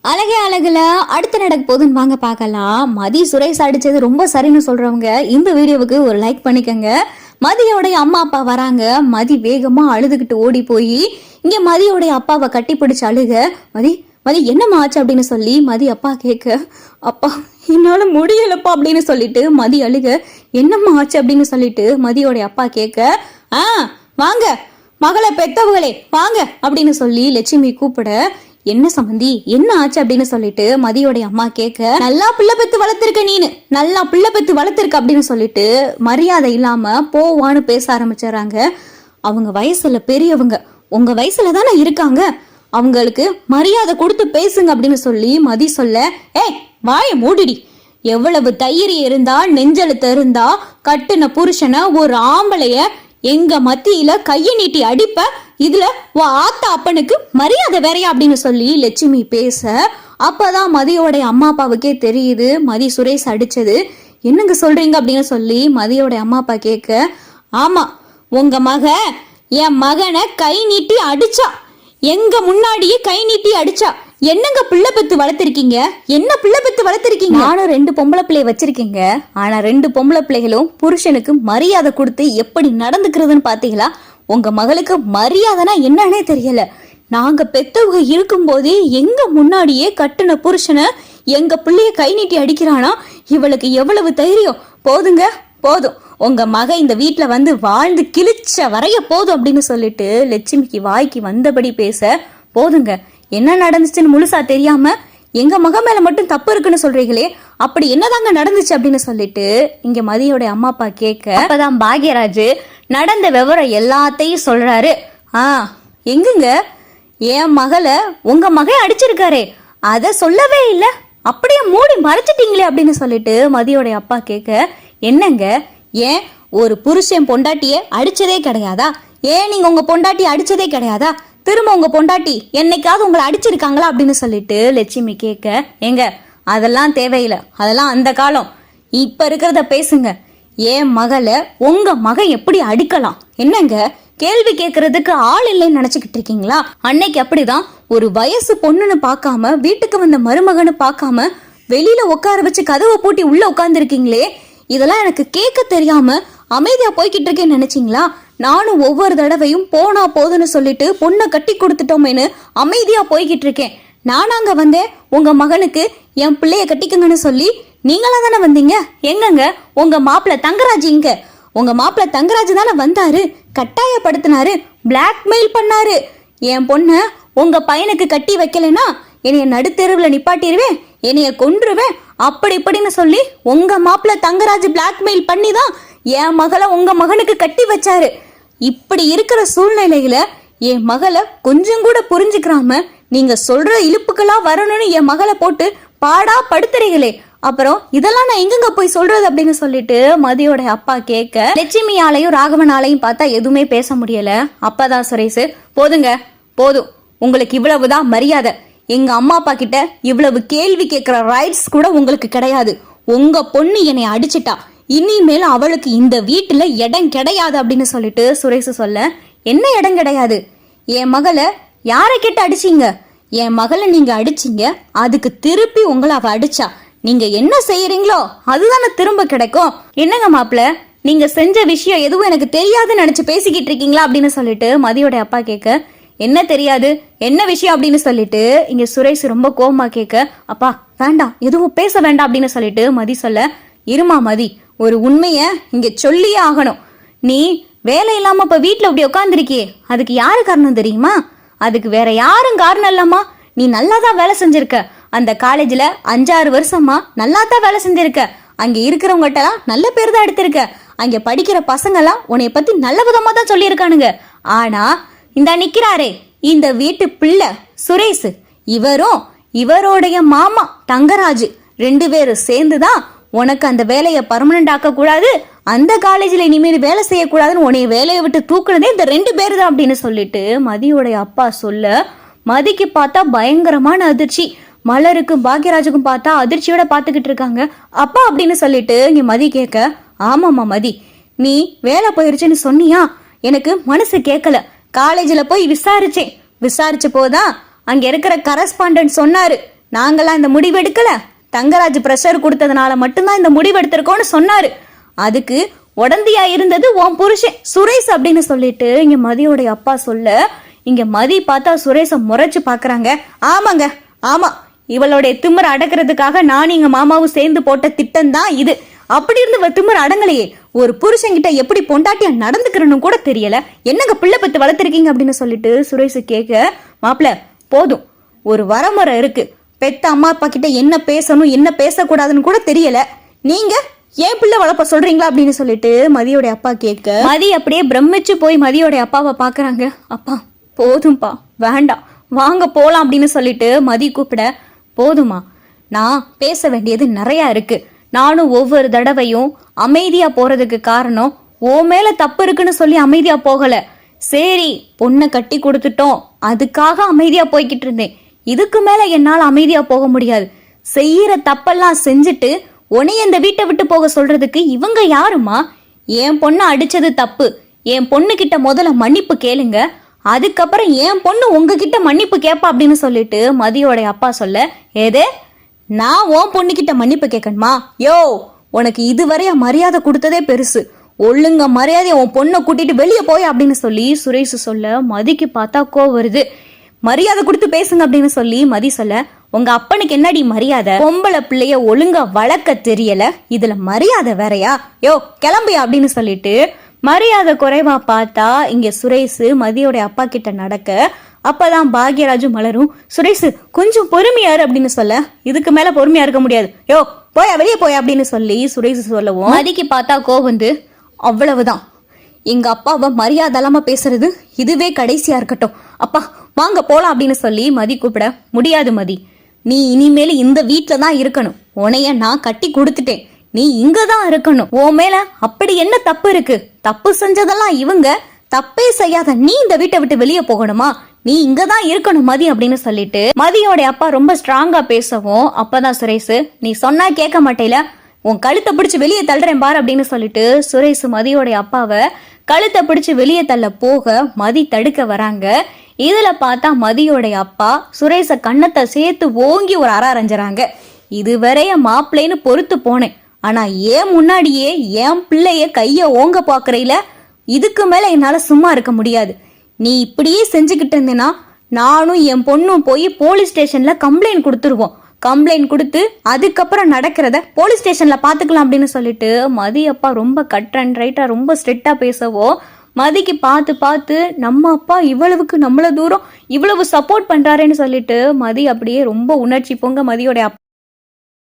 அழகே அழகுல அடுத்து நடக்க போதுன்னு வாங்க பார்க்கலாம். மதி சுரேஷ் அடிச்சது ரொம்ப சரின்னு சொல்றவங்க இந்த வீடியோவுக்கு ஒரு லைக் பண்ணிக்கங்க. மதியோடைய அம்மா அப்பா வராங்க. மதி வேகமா அழுதுகிட்டு ஓடி போய் இங்க மதியோடைய அப்பாவை கட்டி பிடிச்சு அழுக. மதி மதி என்னம்மா ஆச்சு அப்படின்னு சொல்லி மதி அப்பா கேட்க, அப்பா என்னால முடியலப்பா அப்படின்னு சொல்லிட்டு மதி அழுக. என்னம்மா ஆச்சு அப்படின்னு சொல்லிட்டு மதியோடைய அப்பா கேட்க, வாங்க மகளை பெத்தவங்களே வாங்க அப்படின்னு சொல்லி லட்சுமி கூப்பிட, என்ன சம்பந்தி என்ன ஆச்சு அப்படின்னு சொல்லிட்டு மதியோடைய அம்மா கேட்க, நல்லா பிள்ளை பெத்து வளர்த்திருக்க நீனு, நல்லா பிள்ளை பெத்து வளர்த்திருக்க அப்படின்னு சொல்லிட்டு மரியாதை இல்லாம போவான்னு பேச ஆரம்பிச்சாங்க. அவங்க வயசுல பெரியவங்க, உங்க வயசுல தானே இருக்காங்க, அவங்களுக்கு மரியாதை கொடுத்து பேசுங்க அப்படின்னு சொல்லி மதி சொல்ல, வாய மூடிடி, எவ்வளவு தைரியம் இருந்தா நெஞ்செழுத்து இருந்தா கட்டுன புருஷனை ஒரு ஆம்பளைய எங்க மத்தியில கைய நீட்டி அடிப்ப, இதுல ஆத்தா அப்பனுக்கு மரியாதை வேறையா அப்படின்னு சொல்லி லட்சுமி பேச, அப்பதான் மதியோடைய அம்மா அப்பாவுக்கே தெரியுது மதி சுரேஷ் அடிச்சது. என்னங்க சொல்றீங்க அப்படின்னு சொல்லி மதியோடைய அம்மா அப்பா கேட்க, ஆமா உங்க என் மகனை கை நீட்டி அடிச்சா, எங்க முன்னாடியே கை நீட்டி அடிச்சா. என்னங்க பிள்ளை பெத்து வளர்த்திருக்கீங்க, என்ன பிள்ளை பெத்து வளர்த்திருக்கீங்க? நானும் 2 பொம்பளை பிள்ளைய வச்சிருக்கீங்க. ஆனா 2 பொம்பளை பிள்ளைகளும் புருஷனுக்கு மரியாதை கொடுத்து எப்படி நடந்துக்கிறதுன்னு பாத்தீங்களா? உங்க மகளுக்கு மரியாதைனா என்னன்னே தெரியல. நாங்க பெத்தவங்க இருக்கும் போதே எங்க முன்னாடியே கட்டுன புருஷனை எங்க பிள்ளைய கை நீட்டி அடிக்கிறானா, இவளுக்கு எவ்வளவு தைரியம்! போதுங்க போதும், உங்க மக இந்த வீட்டுல வந்து வாழ்ந்து கிழிச்ச வரைய போதும் அப்படின்னு சொல்லிட்டு லட்சுமிக்கு வாய்க்கு வந்தபடி பேச, போதுங்க என்ன நடந்துச்சுன்னு முழுசா தெரியாம எங்க மக மேல மட்டும் தப்பு இருக்குன்னு சொல்றீங்களே, அப்படி என்னதாங்க நடந்துச்சு அப்படின்னு சொல்லிட்டு இங்க மதியோட அம்மா அப்பா கேட்க, அப்பதான் பாக்யராஜ் நடந்த விவரம் எல்லாத்தையும் சொல்றாரு. எங்குங்க என் மகளை உங்க மகன் அடிச்சிருக்காரே, அத சொல்லவே இல்ல, அப்படியே மூடி மறைச்சிட்டீங்களே அப்படின்னு சொல்லிட்டு மதியோட அப்பா கேட்க, என்னங்க ஏன் ஒரு புருஷன் பொண்டாட்டிய அடிச்சதே கிடையாதா? ஏன் நீங்க உங்க பொண்டாட்டி அடிச்சதே கிடையாதா? திரும்ப உங்க பொண்டாட்டி என்னைக்காவது உங்களை அடிச்சிருக்காங்களா அப்படின்னு சொல்லிட்டு லட்சுமி கேட்க, எங்க அதெல்லாம் தேவையில்லை, அதெல்லாம் அந்த காலம், இப்ப இருக்கிறத பேசுங்க. ஏன் மகளை உங்க மகன் எப்படி அடிக்கலாம்? என்னங்க கேள்வி கேட்கறதுக்கு ஆள் இல்லைன்னு நினைச்சுக்கிட்டு இருக்கீங்களா? அன்னைக்கு அப்படிதான் ஒரு வயசு பொண்ணுன்னு பார்க்காம, வீட்டுக்கு வந்த மருமகன்னு பார்க்காம வெளியில உட்கார வச்சு கதவை பூட்டி உள்ள உட்கார்ந்து இருக்கீங்களே, இதெல்லாம் எனக்கு கேட்க தெரியாம அமைதியா போய்கிட்டு இருக்கேன்னு நினைச்சீங்களா? நானும் ஒவ்வொரு தடவையும் போனா போதுன்னு சொல்லிட்டு பொண்ணை கட்டி கொடுத்துட்டோமேனு அமைதியா போய்கிட்டு இருக்கேன். நானாங்க வந்தேன் உங்க மகனுக்கு என் பிள்ளைய கட்டிக்குங்கன்னு சொல்லி, நீங்களா தானே வந்தீங்க. எங்கங்க உங்க மாப்பிள்ள தங்கராஜ்? இங்க உங்க மாப்பிள்ள தங்கராஜ் தானே வந்தாரு, கட்டாயப்படுத்தினாரு, பிளாக்மெயில் பண்ணாரு. என் பொண்ண உங்க பையனுக்கு கட்டி வைக்கலைன்னா என்னைய நடுத்தெருவுல நிப்பாட்டிடுவேன், என்னைய கொன்றுவேன், அப்படி இப்படின்னு சொல்லி உங்க மாப்பிள்ள தங்கராஜ் பிளாக்மெயில் பண்ணி தான் என் மகளை உங்க மகனுக்கு கட்டி வச்சாரு. இப்படி இருக்கிற சூழ்நிலையில என் மகளை கொஞ்சம் கூட புரிஞ்சுக்கிறாம நீங்க சொல்ற இழுப்புக்கெல்லாம் வரணும்னு என் மகளை போட்டு பாடா படுத்துறீங்களே, அப்புறம் இதெல்லாம் நான் எங்கெங்க போய் சொல்றது அப்படின்னு சொல்லிட்டு மதியோட அப்பா கேட்க, லட்சுமியாலையும் ராகவனாலையும் பார்த்தா எதுவுமே பேச முடியல. அப்பதான் சுரேஷ், போதுங்க போதும், உங்களுக்கு இவ்வளவுதான் மரியாதை, எங்க அம்மா அப்பா கிட்ட இவ்வளவு கேள்வி கேட்கிற ரைட்ஸ் கூட உங்களுக்கு கிடையாது. உங்க பொண்ணு என்னை அடிச்சிட்டா, இனிமேல் அவளுக்கு இந்த வீட்டுல இடம் கிடையாது அப்படின்னு சொல்லிட்டு சுரேஷ் சொல்ல, என்ன இடம் கிடையாது? என் மகளை யாரை கிட்ட அடிச்சீங்க? என் மகளை நீங்க அடிச்சீங்க, அதுக்கு திருப்பி உங்களை அவ அடிச்சா, நீங்க என்ன செய்யறீங்களோ அதுதானே திரும்ப கிடைக்கும். என்னங்க மாப்பிள்ள, நீங்க செஞ்ச விஷயம் எதுவும் எனக்கு தெரியாதுன்னு நினைச்சு பேசிக்கிட்டு இருக்கீங்களா அப்படின்னு சொல்லிட்டு மதியோட அப்பா கேட்க, என்ன தெரியாது, என்ன விஷயம் அப்படின்னு சொல்லிட்டு இங்க சுரேஷ் ரொம்ப கோபமா கேட்க, அப்பா வேண்டாம் எதுவும் பேச வேண்டாம் அப்படின்னு சொல்லிட்டு மதி சொல்ல, இருமா மதி, ஒரு உண்மைய இங்க சொல்லியே ஆகணும். நீ வேலை இல்லாம இப்ப வீட்டுல அப்படி உட்காந்துருக்கியே, அதுக்கு யாரு காரணம் தெரியுமா? அதுக்கு வேற யாரும் காரணம் இல்லாமா, நீ நல்லாதான் வேலை செஞ்சிருக்க. அந்த காலேஜ்ல 5-6 வருஷமா நல்லாதான் வேலை செஞ்சிருக்க. அங்க இருக்கிறவங்ககிட்ட நல்ல பேர் தான் எடுத்திருக்க. அங்க படிக்கிற பசங்க எல்லாம் உன்னைய பத்தி நல்ல விதமா தான் சொல்லியிருக்கானுங்க. ஆனா இந்த நிக்கிறாரே இந்த வீட்டு பிள்ளை சுரேஷ், இவரும் இவருடைய மாமா தங்கராஜ் 2 பேரும் சேர்ந்துதான் உனக்கு அந்த வேலையை பர்மனன்ட் ஆக்க கூடாது, அந்த காலேஜ்ல இனிமேல் வேலை செய்யக்கூடாதுன்னு உன்னைய வேலையை விட்டு தூக்குனதே இந்த 2 பேர் தான் அப்படின்னு சொல்லிட்டு மதியோடைய அப்பா சொல்ல, மதிக்கு பார்த்தா பயங்கரமான அதிர்ச்சி. மலருக்கும் பாக்யராஜுக்கும் பார்த்தா அதிர்ச்சியோட பார்த்துக்கிட்டு இருக்காங்க. அப்பா அப்படின்னு சொல்லிட்டு இங்க மதி கேட்க, ஆமாம்மா மதி, நீ வேலை போயிருச்சுன்னு சொன்னியா? எனக்கு மனசு கேட்கல. காலேஜில் போய் விசாரிச்சேன். விசாரிச்ச போதான் அங்க இருக்கிற கரஸ்பாண்டன்ட் சொன்னாரு, நாங்களாம் இந்த முடிவு எடுக்கல, தங்கராஜ் பிரஷர் கொடுத்ததுனால மட்டும்தான் இந்த முடிவு எடுத்திருக்கோம்னு சொன்னாரு. அதுக்கு உடந்தையா இருந்தது உன் புருஷன் சுரேஷ் அப்படின்னு சொல்லிட்டு இங்க மதியோடைய அப்பா சொல்ல, இங்க மதி பார்த்தா சுரேஷ முறைச்சு பாக்குறாங்க. ஆமாங்க, ஆமா, இவளுடைய திமிர அடக்கிறதுக்காக நான் எங்க மாமாவும் சேர்ந்து போட்ட திட்டம் தான் இது. அப்படி இருந்து திமிர அடங்கலையே, ஒரு புருஷன்கிட்ட எப்படி பொண்டாட்டியா நடந்துக்கிறன்னு கூட தெரியல, என்னங்க பிள்ளை பத்து வளர்த்துருக்கீங்க அப்படின்னு சொல்லிட்டு சுரேஷ் கேட்க, மாப்பிள்ள போதும், ஒரு வரமுறை இருக்கு, பெத்த அம்மா அப்பா கிட்ட என்ன பேசணும் என்ன பேசக்கூடாதுன்னு கூட தெரியல, நீங்க ஏன் பிள்ளை வளர்ப்ப சொல்றீங்களா அப்படின்னு சொல்லிட்டு மதியோடைய அப்பா கேட்க, மதி அப்படியே பிரமிச்சு போய் மதியோடைய அப்பாவை பாக்குறாங்க. அப்பா போதும்பா, வேண்டாம், வாங்க போலாம் அப்படின்னு சொல்லிட்டு மதி கூப்பிட, போதுமா, நான் பேச வேண்டியது நிறைய இருக்கு, நானும் ஒவ்வொரு தடவையும் அமைதியா போறதுக்கு காரணம் ஓ மேல தப்பு இருக்குன்னு சொல்லி அமைதியா போகல, சரி பொண்ணை கட்டி கொடுத்துட்டோம் அதுக்காக அமைதியா போய்கிட்டு இருந்தேன், இதுக்கு மேல என்னால அமைதியா போக முடியாது, செய்யற தப்பெல்லாம் செஞ்சுட்டு உன்னைய இந்த வீட்டை விட்டு போக சொல்றதுக்கு இவங்க யாருமா, என் பொண்ணை அடிச்சது தப்பு, என் பொண்ணு கிட்ட முதல்ல மன்னிப்பு கேளுங்க, அதுக்கப்புறம் என் பொண்ணு உங்ககிட்ட மன்னிப்பு கேட்பா அப்படின்னு சொல்லிட்டு மதியோடைய அப்பா சொல்ல, ஏதே நான் உன் பொண்ணுகிட்ட மன்னிப்பு கேட்கணுமா, யோ உனக்கு இதுவரைய மரியாதை கொடுத்ததே பெருசு, ஒழுங்க மரியாதை உன் பொண்ணை கூட்டிட்டு வெளியே போய் அப்படின்னு சொல்லி சுரேஷ் சொல்ல, மதிக்கு பார்த்தா கோவம் வருது. மரியாதை கொடுத்து பேசுங்க அப்படின்னு சொல்லி மதி சொல்ல, உங்க அப்பனுக்கு என்னடி மரியாதை, பொம்பளை பிள்ளைய ஒழுங்கா வளர்க்க தெரியல, இதுல மரியாதை வேறையா, யோ கிளம்பியா அப்படின்னு சொல்லிட்டு மரியாதை குறைவா பார்த்தா இங்க சுரேஷ் மதியோட அப்பா கிட்ட நடக்க, அப்பதான் பாக்யராஜும் மலரும், சுரேஷ் கொஞ்சம் பொறுமையாரு அப்படின்னு சொல்ல, இதுக்கு மேல பொறுமையா இருக்க முடியாது, யோ போயா வெளியே போயா அப்படின்னு சொல்லி சுரேஷ் சொல்லவும் மதிக்கு பார்த்தா கோவந்து, அவ்வளவுதான், எங்க அப்பாவை மரியாதை இல்லாம பேசுறது இதுவே கடைசியா இருக்கட்டும், அப்பா வாங்க போலாம் அப்படின்னு சொல்லி மதி கூப்பிட, முடியாது மதி, நீ இனிமேல் இந்த வீட்டுல தான் இருக்கணும், உனைய நான் கட்டி கொடுத்துட்டேன், நீ இங்கதான் இருக்கணும், உன் மேல அப்படி என்ன தப்பு இருக்கு, தப்பு செஞ்சதெல்லாம் இவங்க, தப்பே செய்யாத நீ இந்த வீட்டை விட்டு வெளியே போகணுமா, நீ இங்கதான் இருக்கணும் மதி அப்படின்னு சொல்லிட்டு மதியோட அப்பா ரொம்ப ஸ்ட்ராங்கா பேசவும், அப்பதான் சுரேஷ் நீ சொன்னா கேட்க மாட்டேல, உன் கழுத்தை பிடிச்சு வெளியே தள்ளுறேன் பாரு அப்படின்னு சொல்லிட்டு சுரேஷ் மதியோட அப்பாவை கழுத்தை பிடிச்சு வெளியே தள்ள போக மதி தடுக்க வராங்க. இதுல பார்த்தா மதியோடைய அப்பா சுரேஷ கண்ணத்தை சேர்த்து ஓங்கி ஒரு அரைஞ்சுறாங்க. இதுவரைய மாப்பிள்ளைன்னு பொறுத்து போனேன், ஆனா ஏன் முன்னாடியே என் பிள்ளைய கைய ஓங்க பாக்குறையில இதுக்கு மேல என்னால சும்மா இருக்க முடியாது, நீ இப்படியே செஞ்சுக்கிட்டு இருந்தேன்னா நானும் என் பொண்ணும் போய் போலீஸ் ஸ்டேஷன்ல கம்ப்ளைண்ட் கொடுத்துருவோம், கம்ப்ளைண்ட் கொடுத்து அதுக்கப்புறம் நடக்கிறத போலீஸ் ஸ்டேஷன்ல பாத்துக்கலாம் அப்படின்னு சொல்லிட்டு மதி அப்பா ரொம்ப கட் அண்ட் ரைட்டா ரொம்ப ஸ்ட்ரிக்டா பேசவோ, மதிக்கு பார்த்து பார்த்து நம்ம அப்பா இவ்வளவுக்கு நம்மள தூரம் இவ்வளவு சப்போர்ட் பண்றாருன்னு சொல்லிட்டு மதி அப்படியே ரொம்ப உணர்ச்சி பொங்க மதியோட